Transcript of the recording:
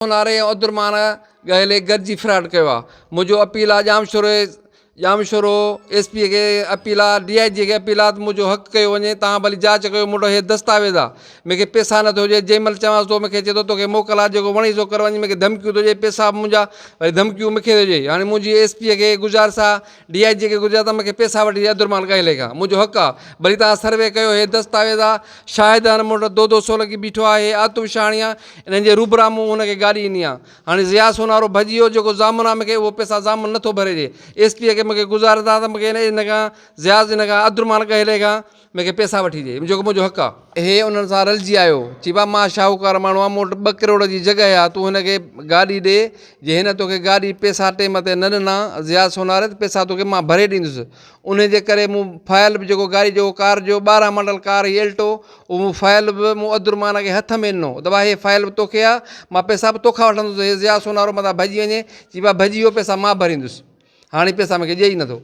नारे अब्दुरमान गहले गर्जी फ्रॉड कयो आहे। मुंहिंजो अपील आहे जामशोरो SP खे अपील आहे, DIG खे अपील आहे त मुंहिंजो हक़ कयो वञे। तव्हां भली जांच कयो। मुंहिंजो हे दस्तावेज़ आहे, मूंखे पैसा नथो हुजे। जंहिं महिल चवांसि थो मूंखे चए थो तोखे मोकल आहे, जेको वणी थो कर वञी। मूंखे धमकियूं थो ॾिए, पैसा मुंहिंजा वरी धमकियूं मूंखे थो ॾिए। हाणे मुंहिंजी SP खे गुज़ारिश आहे, DIG खे गुज़ारिश आहे, मूंखे पैसा वठी ॾिए अब्दुरमान गहले खां। मुंहिंजो हक़ आहे। भली तव्हां सर्वे कयो। हे दस्तावेज़ आहे, शाहिद आहे, मूं वटि 200 लॻी बीठो आहे। आतुफ शाणी आहे, इन्हनि जे रूबरा मूं हुनखे गाॾी ॾिनी आहे। हाणे ज़िया सोनारो भॼी वियो, जेको ज़ामुन आहे मूंखे उहो पैसा ज़ामुन नथो भरे ॾिए। SP खे मूंखे गुज़ारिश आहे त मूंखे इन खां ज़ियाज़ इन खां अब्दुरमान गहले खां मूंखे पैसा वठी ॾिए, जेको मुंहिंजो हक़ आहे। हे उन्हनि सां रलिजी आयो, चइबा मां शाहूकार माण्हू आहियां, मूं वटि 2 करोड़ जी जॻह आहे, तूं हिनखे गाॾी ॾे। जे हिन तोखे गाॾी पैसा टाइम ते न ॾिना ज़िया सोनारे, त पैसा तोखे मां भरे ॾींदुसि। उन जे करे मूं फाइल बि जेको गाॾी जो कार जो 12 मॉडल कार हुई एल्टो, उहो फाइल बि मूं अब्दुरमान खे हथ में ॾिनो। दॿा हे फाइल बि तोखे आहे, मां पैसा बि तोखां वठंदुसि। हे ज़िया सोनारो मथां भॼी वञे, चइबा भॼी वियो, पैसा मां भरींदुसि। हाणे पैसा मूंखे ॾिए ई नथो।